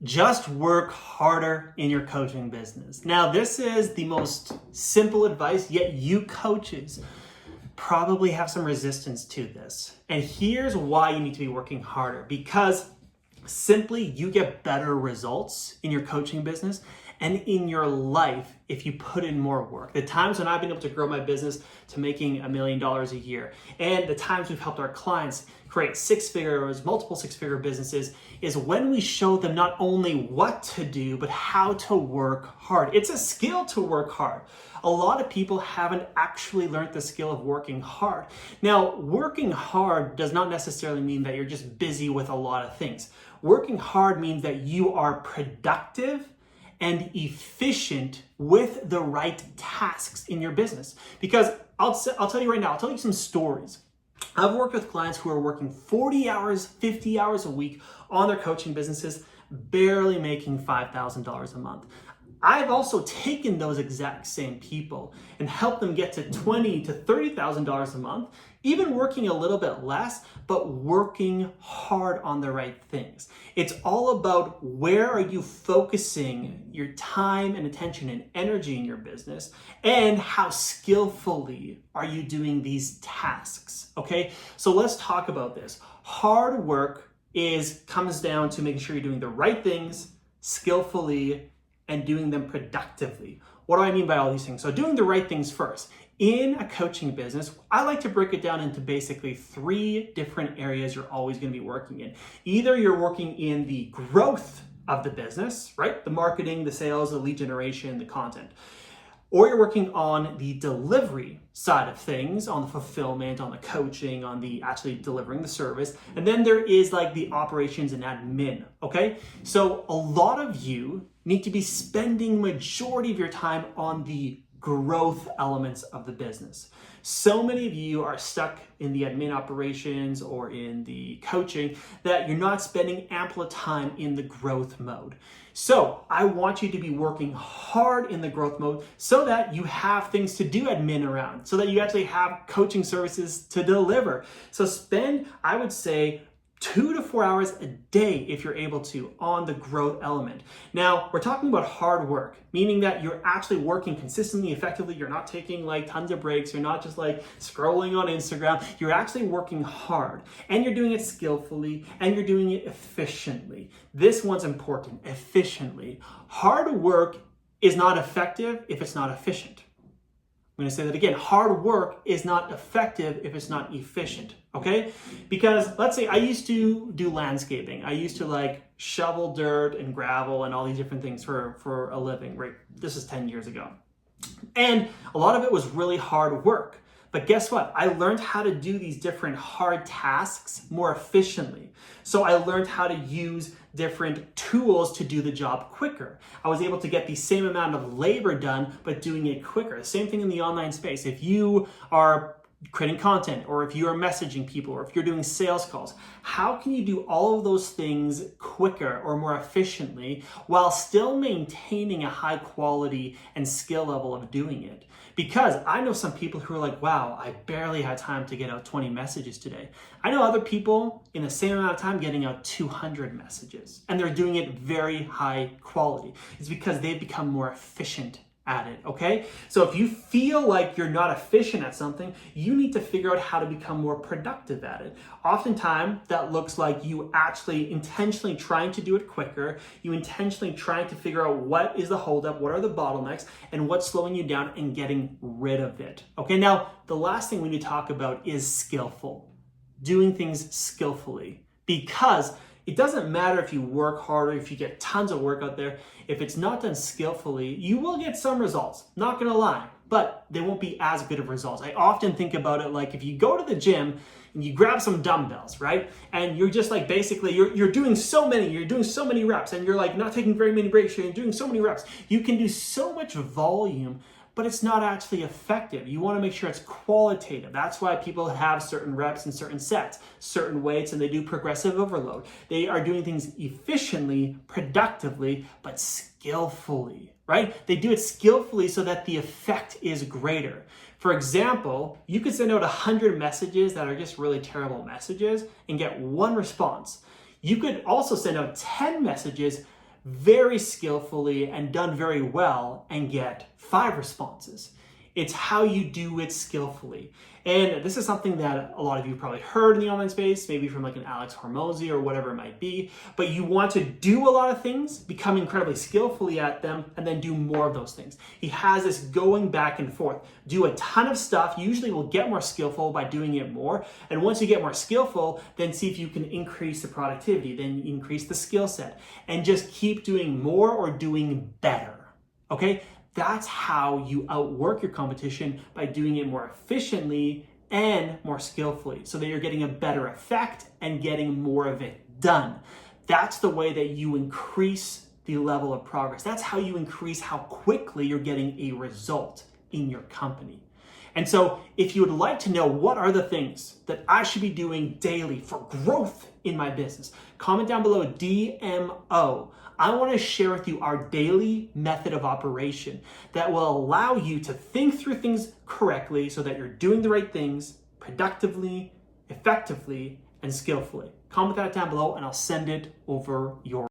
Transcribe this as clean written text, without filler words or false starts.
Just work harder in your coaching business. Now, this is the most simple advice, yet you coaches probably have some resistance to this. And here's why you need to be working harder. Because simply you get better results in your coaching business and in your life if you put in more work. The times when I've been able to grow my business to making $1 million a year, and the times we've helped our clients create multiple six-figure businesses, is when we show them not only what to do, but how to work hard. It's a skill to work hard. A lot of people haven't actually learned the skill of working hard. Now, working hard does not necessarily mean that you're just busy with a lot of things. Working hard means that you are productive and efficient with the right tasks in your business. Because I'll tell you right now, I'll tell you some stories. I've worked with clients who are working 40 hours, 50 hours a week on their coaching businesses, barely making $5,000 a month. I've also taken those exact same people and helped them get to $20,000 to $30,000 a month, even working a little bit less, but working hard on the right things. It's all about where are you focusing your time and attention and energy in your business, and how skillfully are you doing these tasks, okay? So let's talk about this. Hard work comes down to making sure you're doing the right things skillfully and doing them productively. What do I mean by all these things? So doing the right things first. In a coaching business, I like to break it down into basically 3 different areas you're always going to be working in. Either you're working in the growth of the business, right? The marketing, the sales, the lead generation, the content. Or you're working on the delivery side of things, on the fulfillment, on the coaching, on the actually delivering the service. And then there is like the operations and admin, okay? So a lot of you need to be spending majority of your time on the growth elements of the business. So many of you are stuck in the admin operations or in the coaching that you're not spending ample time in the growth mode. So I want you to be working hard in the growth mode so that you have things to do admin around, so that you actually have coaching services to deliver. So spend, I would say, 2 to 4 hours a day, if you're able to, on the growth element. Now, we're talking about hard work, meaning that you're actually working consistently, effectively. You're not taking like tons of breaks. You're not just like scrolling on Instagram. You're actually working hard, and you're doing it skillfully, and you're doing it efficiently. This one's important, efficiently. Hard work is not effective if it's not efficient. I'm going to say that again. Hard work is not effective if it's not efficient, okay? Because let's say I used to do landscaping. I used to like shovel dirt and gravel and all these different things for a living, right? This is 10 years ago. And a lot of it was really hard work. But guess what? I learned how to do these different hard tasks more efficiently. So I learned how to use different tools to do the job quicker. I was able to get the same amount of labor done, but doing it quicker. Same thing in the online space. If you are creating content, or if you are messaging people, or if you're doing sales calls, how can you do all of those things quicker or more efficiently while still maintaining a high quality and skill level of doing it? Because I know some people who are like, wow, I barely had time to get out 20 messages today. I know other people in the same amount of time getting out 200 messages, and they're doing it very high quality. It's because they've become more efficient at it, okay? So if you feel like you're not efficient at something, you need to figure out how to become more productive at it. Oftentimes, that looks like you actually intentionally trying to do it quicker, you intentionally trying to figure out what is the holdup, what are the bottlenecks, and what's slowing you down, and getting rid of it. Okay, now, the last thing we need to talk about is skillful. Doing things skillfully. Because it doesn't matter if you work harder, if you get tons of work out there. If it's not done skillfully, you will get some results, not gonna lie, but they won't be as good of results. I often think about it like if you go to the gym and you grab some dumbbells, right? And you're just like basically, you're doing so many reps, and you're like not taking very many breaks, you're doing so many reps. You can do so much volume, but it's not actually effective. You want to make sure it's qualitative. That's why people have certain reps and certain sets, certain weights, and they do progressive overload. They are doing things efficiently, productively, but skillfully, right? They do it skillfully so that the effect is greater. For example, you could send out 100 messages that are just really terrible messages and get 1 response. You could also send out 10 messages very skillfully and done very well and get 5 responses. It's how you do it skillfully. And this is something that a lot of you probably heard in the online space, maybe from like an Alex Hormozi or whatever it might be, but you want to do a lot of things, become incredibly skillfully at them, and then do more of those things. He has this going back and forth. Do a ton of stuff, usually will get more skillful by doing it more, and once you get more skillful, then see if you can increase the productivity, then increase the skill set, and just keep doing more or doing better, okay? That's how you outwork your competition, by doing it more efficiently and more skillfully so that you're getting a better effect and getting more of it done. That's the way that you increase the level of progress. That's how you increase how quickly you're getting a result in your company. And so if you would like to know what are the things that I should be doing daily for growth in my business, comment down below DMO. I want to share with you our daily method of operation that will allow you to think through things correctly so that you're doing the right things productively, effectively, and skillfully. Comment that down below and I'll send it over your